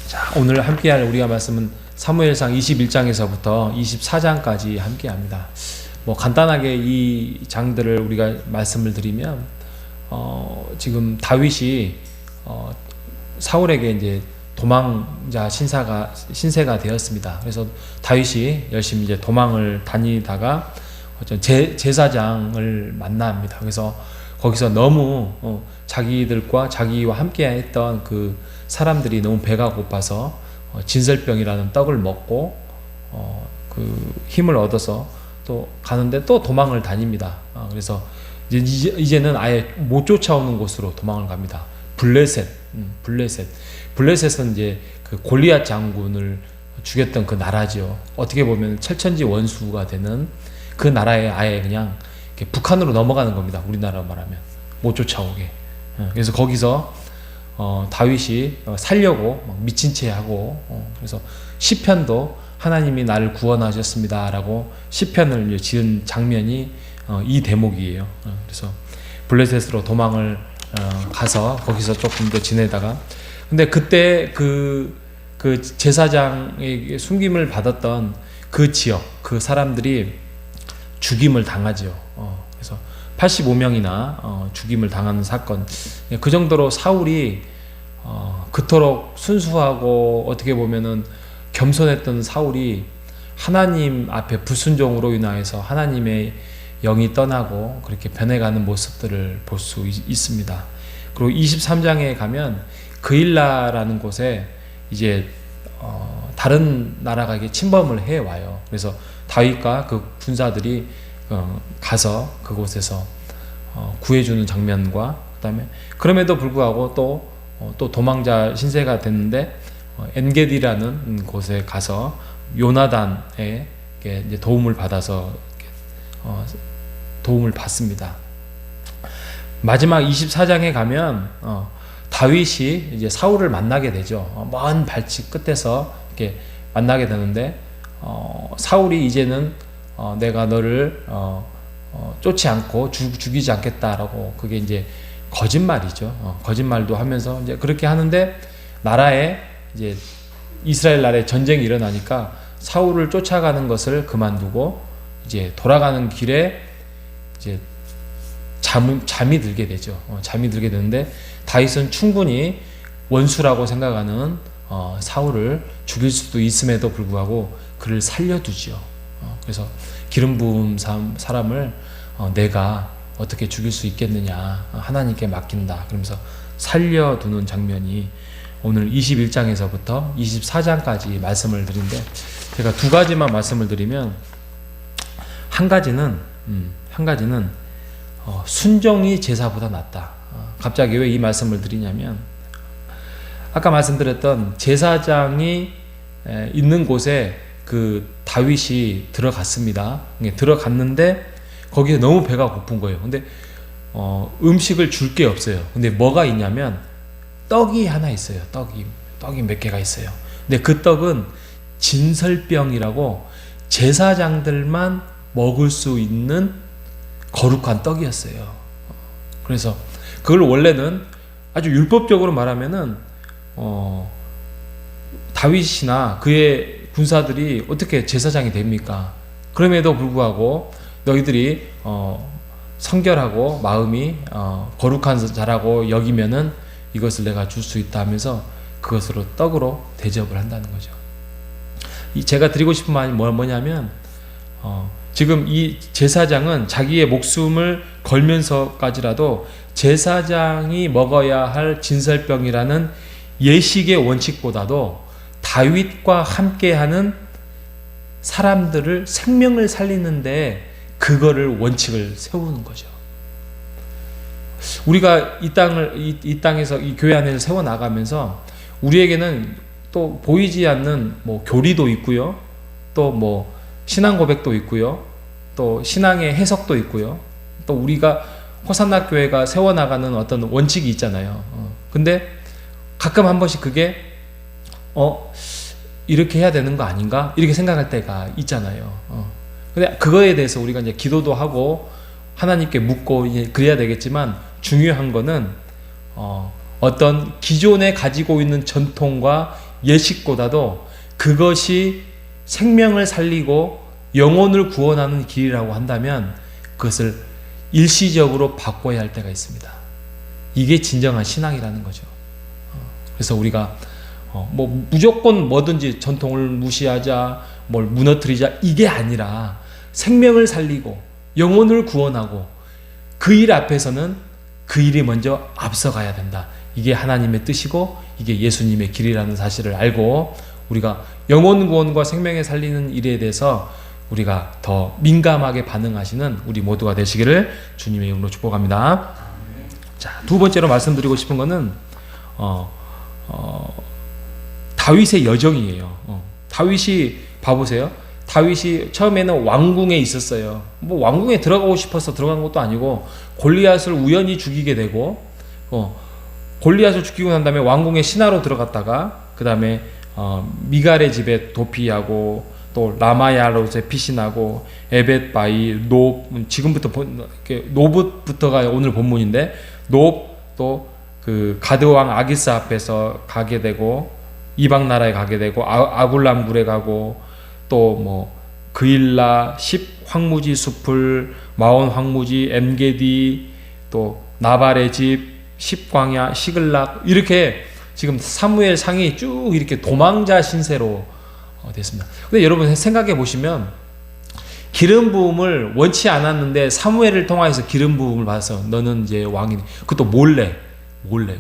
자, 오늘 함께할 우리가 말씀은 사무엘상 21장에서부터 24장까지 함께합니다. 뭐 간단하게 이 장들을 우리가 말씀을 드리면 지금 다윗이 사울에게 이제 도망자 신세가 되었습니다. 그래서 다윗이 열심히 이제 도망을 다니다가 제사장을 만납니다. 그래서 거기서 너무 자기들과 자기와 함께했던 그 사람들이 너무 배가 고파서 진설병이라는 떡을 먹고 그 힘을 얻어서 또 가는데 또 도망을 다닙니다. 그래서 이제는 아예 못 쫓아오는 곳으로 도망을 갑니다. 블레셋은 이제 그 골리앗 장군을 죽였던 그 나라죠. 어떻게 보면 철천지 원수가 되는 그 나라에 아예 그냥 북한으로 넘어가는 겁니다. 우리나라로 말하면 못 쫓아오게. 그래서 거기서 다윗이 살려고 미친 채 하고 그래서 시편도 하나님이 나를 구원하셨습니다라고 시편을 지은 장면이 이 대목이에요. 그래서 블레셋으로 도망을 가서 거기서 조금 더 지내다가 근데 그때 그 제사장에게 숨김을 받았던 그 지역 그 사람들이 죽임을 당하죠. 그래서 85명이나 죽임을 당하는 사건. 그 정도로 사울이 그토록 순수하고 어떻게 보면은 겸손했던 사울이 하나님 앞에 불순종으로 인하여서 하나님의 영이 떠나고 그렇게 변해가는 모습들을 볼 수 있습니다. 그리고 23장에 가면 그일라라는 곳에 이제 다른 나라가 이게 침범을 해 와요. 그래서 다윗과 그 군사들이 가서 그곳에서 구해주는 장면과 그다음에 그럼에도 불구하고 또 도망자 신세가 됐는데 엔게디라는 곳에 가서 요나단의 이제 도움을 받아서 도움을 받습니다. 마지막 24장에 가면 다윗이 이제 사울을 만나게 되죠. 먼 발치 끝에서 이렇게 만나게 되는데 사울이 이제는 내가 너를 쫓지 않고 죽이지 않겠다라고 그게 이제 거짓말이죠. 거짓말도 하면서 이제 그렇게 하는데 나라에 이제 이스라엘 나라에 전쟁이 일어나니까 사울을 쫓아가는 것을 그만두고 이제 돌아가는 길에 이제 잠이 들게 되죠. 잠이 들게 되는데 다윗은 충분히 원수라고 생각하는 사울을 죽일 수도 있음에도 불구하고 그를 살려두죠. 그래서 기름 부은 사람을 내가 어떻게 죽일 수 있겠느냐 하나님께 맡긴다 그러면서 살려두는 장면이 오늘 21장에서부터 24장까지 말씀을 드린데 제가 두 가지만 말씀을 드리면 한 가지는 순종이 제사보다 낫다. 갑자기 왜 이 말씀을 드리냐면 아까 말씀드렸던 제사장이 있는 곳에 그 다윗이 들어갔습니다. 들어갔는데 거기에 너무 배가 고픈 거예요. 근데 음식을 줄 게 없어요. 근데 뭐가 있냐면 떡이 하나 있어요. 떡이 몇 개가 있어요. 근데 그 떡은 진설병이라고 제사장들만 먹을 수 있는 거룩한 떡이었어요. 그래서 그걸 원래는 아주 율법적으로 말하면은 다윗이나 그의 군사들이 어떻게 제사장이 됩니까? 그럼에도 불구하고 너희들이 성결하고 마음이 거룩한 자라고 여기면은 이것을 내가 줄 수 있다 하면서 그것으로 떡으로 대접을 한다는 거죠. 제가 드리고 싶은 말이 뭐냐면 지금 이 제사장은 자기의 목숨을 걸면서까지라도 제사장이 먹어야 할 진설병이라는 예식의 원칙보다도 다윗과 함께하는 사람들을 생명을 살리는데 그거를 원칙을 세우는 거죠. 우리가 이 땅에서 이 교회 안에서 세워 나가면서 우리에게는 또 보이지 않는 뭐 교리도 있고요, 또 뭐 신앙 고백도 있고요, 또 신앙의 해석도 있고요, 또 우리가 호산나 교회가 세워 나가는 어떤 원칙이 있잖아요. 근데 가끔 한 번씩 그게 이렇게 해야 되는 거 아닌가 이렇게 생각할 때가 있잖아요. 근데 그거에 대해서 우리가 이제 기도도 하고 하나님께 묻고 그래야 되겠지만 중요한 거는 어떤 기존에 가지고 있는 전통과 예식보다도 그것이 생명을 살리고 영혼을 구원하는 길이라고 한다면 그것을 일시적으로 바꿔야 할 때가 있습니다. 이게 진정한 신앙이라는 거죠. 그래서 우리가 뭐 무조건 뭐든지 전통을 무시하자, 뭘 무너뜨리자, 이게 아니라 생명을 살리고 영혼을 구원하고 그 일 앞에서는 그 일이 먼저 앞서가야 된다. 이게 하나님의 뜻이고 이게 예수님의 길이라는 사실을 알고 우리가 영혼 구원과 생명을 살리는 일에 대해서 우리가 더 민감하게 반응하시는 우리 모두가 되시기를 주님의 이름으로 축복합니다. 자, 두 번째로 말씀드리고 싶은 것은 다윗의 여정이에요. 다윗이 봐보세요. 다윗이 처음에는 왕궁에 있었어요. 뭐 왕궁에 들어가고 싶어서 들어간 것도 아니고 골리앗을 우연히 죽이게 되고 골리앗을 죽이고 난 다음에 왕궁의 신하로 들어갔다가 그 다음에 미갈의 집에 도피하고 또 라마야롯에 피신하고 에벳바이 지금부터 노붓부터가 오늘 본문인데 또 그 가드 왕 아기스 앞에서 가게 되고 이방 나라에 가게 되고 아굴람 굴에 가고 또 뭐 그일라 10 황무지 숲을 마온 황무지 엠게디 또 나발의 집 10광야 시글락 이렇게 지금 사무엘 상이 쭉 이렇게 도망자 신세로 됐습니다. 근데 여러분 생각해 보시면 기름 부음을 원치 않았는데 사무엘을 통해서 기름 부음을 받아서 너는 이제 왕이니. 그것도 몰래.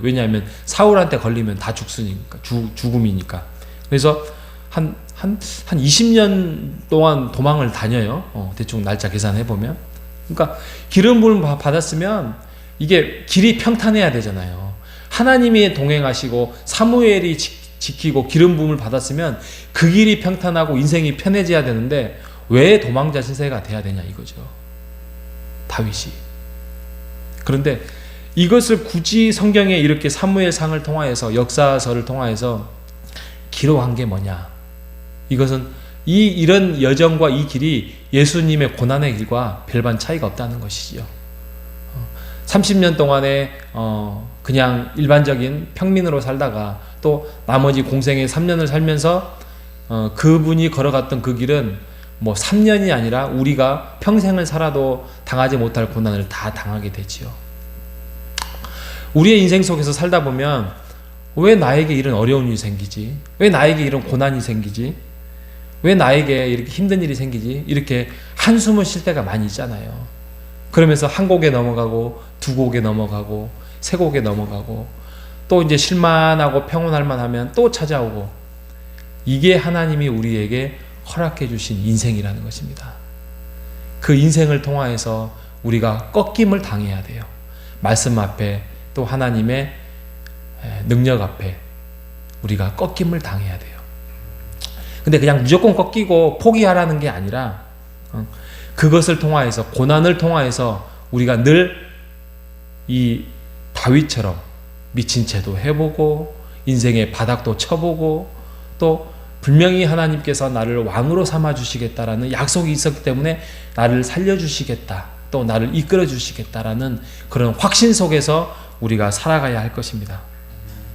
왜냐하면 사울한테 걸리면 다 죽으니까 죽음이니까. 그래서 한 20년 동안 도망을 다녀요. 대충 날짜 계산해 보면. 그러니까 기름 부음을 받았으면 이게 길이 평탄해야 되잖아요. 하나님이 동행하시고 사무엘이 지키고 기름 부음을 받았으면 그 길이 평탄하고 인생이 편해져야 되는데 왜 도망자 신세가 돼야 되냐 이거죠. 다윗이. 그런데 이것을 굳이 성경에 이렇게 사무엘상을 통하여서 역사서를 통하여서 기록한 게 뭐냐? 이것은 이런 여정과 이 길이 예수님의 고난의 길과 별반 차이가 없다는 것이지요. 30년 동안에 그냥 일반적인 평민으로 살다가 또 나머지 공생의 3년을 살면서 그분이 걸어갔던 그 길은 뭐 3년이 아니라 우리가 평생을 살아도 당하지 못할 고난을 다 당하게 되지요. 우리의 인생 속에서 살다 보면 왜 나에게 이런 어려운 일이 생기지? 왜 나에게 이런 고난이 생기지? 왜 나에게 이렇게 힘든 일이 생기지? 이렇게 한숨을 쉴 때가 많이 있잖아요. 그러면서 한 곡에 넘어가고 두 곡에 넘어가고 세 곡에 넘어가고 또 이제 쉴만하고 평온할 만하면 또 찾아오고 이게 하나님이 우리에게 허락해 주신 인생이라는 것입니다. 그 인생을 통하여서 우리가 꺾임을 당해야 돼요. 말씀 앞에 또 하나님의 능력 앞에 우리가 꺾임을 당해야 돼요. 근데 그냥 무조건 꺾이고 포기하라는 게 아니라 그것을 통하여서 고난을 통하여서 우리가 늘 이 다윗처럼 미친 채도 해보고 인생의 바닥도 쳐보고 또 분명히 하나님께서 나를 왕으로 삼아주시겠다라는 약속이 있었기 때문에 나를 살려주시겠다 또 나를 이끌어주시겠다라는 그런 확신 속에서 우리가 살아가야 할 것입니다.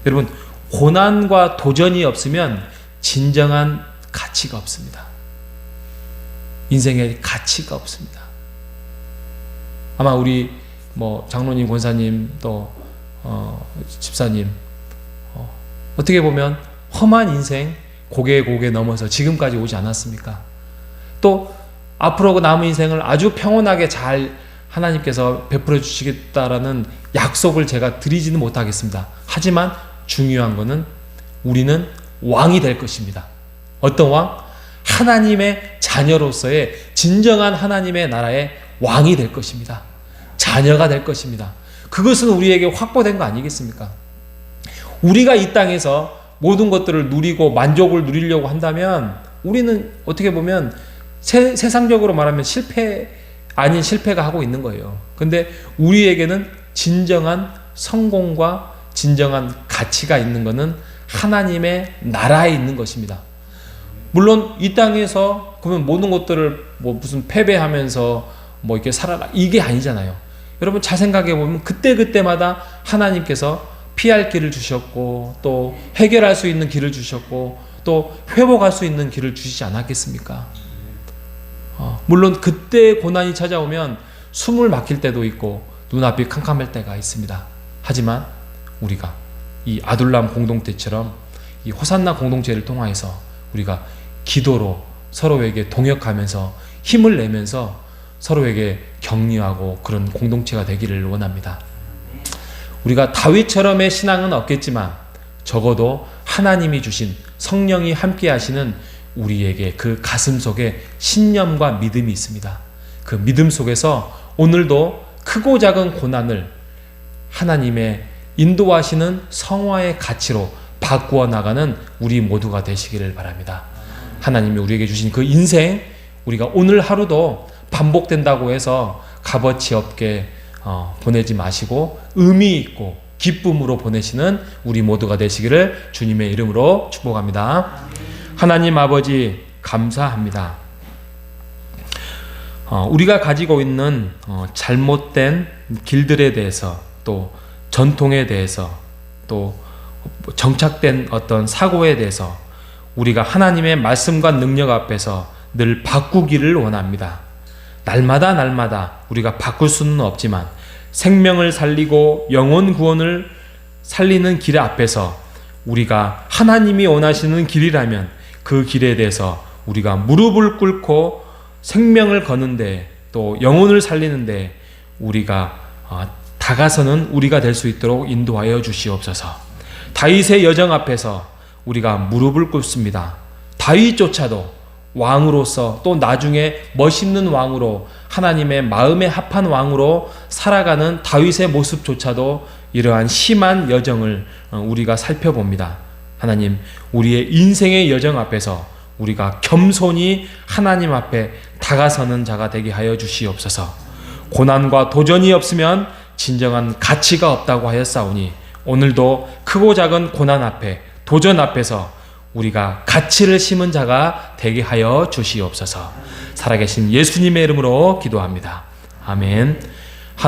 여러분 고난과 도전이 없으면 진정한 가치가 없습니다. 인생에 가치가 없습니다. 아마 우리 뭐 장로님, 권사님 또 집사님 어떻게 보면 험한 인생 고개 넘어서 지금까지 오지 않았습니까? 또 앞으로 그 남은 인생을 아주 평온하게 잘 하나님께서 베풀어 주시겠다라는 약속을 제가 드리지는 못하겠습니다. 하지만 중요한 것은 우리는 왕이 될 것입니다. 어떤 왕? 하나님의 자녀로서의 진정한 하나님의 나라의 왕이 될 것입니다. 자녀가 될 것입니다. 그것은 우리에게 확보된 거 아니겠습니까? 우리가 이 땅에서 모든 것들을 누리고 만족을 누리려고 한다면 우리는 어떻게 보면 세상적으로 말하면 실패 아닌 실패가 하고 있는 거예요. 근데 우리에게는 진정한 성공과 진정한 가치가 있는 것은 하나님의 나라에 있는 것입니다. 물론 이 땅에서 그러면 모든 것들을 뭐 무슨 패배하면서 뭐 이렇게 살아라 이게 아니잖아요. 여러분 잘 생각해 보면 그때마다 하나님께서 피할 길을 주셨고 또 해결할 수 있는 길을 주셨고 또 회복할 수 있는 길을 주시지 않았겠습니까? 물론 그때 고난이 찾아오면 숨을 막힐 때도 있고 눈앞이 캄캄할 때가 있습니다. 하지만 우리가 이 아둘람 공동체처럼 이 호산나 공동체를 통하여서 우리가 기도로 서로에게 동역하면서 힘을 내면서 서로에게 격려하고 그런 공동체가 되기를 원합니다. 우리가 다윗처럼의 신앙은 없겠지만 적어도 하나님이 주신 성령이 함께 하시는 우리에게 그 가슴 속에 신념과 믿음이 있습니다. 그 믿음 속에서 오늘도 크고 작은 고난을 하나님의 인도하시는 성화의 가치로 바꾸어 나가는 우리 모두가 되시기를 바랍니다. 하나님이 우리에게 주신 그 인생, 우리가 오늘 하루도 반복된다고 해서 값어치 없게 보내지 마시고 의미 있고 기쁨으로 보내시는 우리 모두가 되시기를 주님의 이름으로 축복합니다. 하나님 아버지 감사합니다. 우리가 가지고 있는 잘못된 길들에 대해서 또 전통에 대해서 또 정착된 어떤 사고에 대해서 우리가 하나님의 말씀과 능력 앞에서 늘 바꾸기를 원합니다. 날마다 우리가 바꿀 수는 없지만 생명을 살리고 영혼 구원을 살리는 길 앞에서 우리가 하나님이 원하시는 길이라면 그 길에 대해서 우리가 무릎을 꿇고 생명을 거는데 또 영혼을 살리는데 우리가 다가서는 우리가 될 수 있도록 인도하여 주시옵소서. 다윗의 여정 앞에서 우리가 무릎을 꿇습니다. 다윗조차도 왕으로서 또 나중에 멋있는 왕으로 하나님의 마음에 합한 왕으로 살아가는 다윗의 모습조차도 이러한 심한 여정을 우리가 살펴봅니다. 하나님, 우리의 인생의 여정 앞에서 우리가 겸손히 하나님 앞에 다가서는 자가 되게 하여 주시옵소서. 고난과 도전이 없으면 진정한 가치가 없다고 하였사오니 오늘도 크고 작은 고난 앞에 도전 앞에서 우리가 가치를 심은 자가 되게 하여 주시옵소서. 살아계신 예수님의 이름으로 기도합니다. 아멘.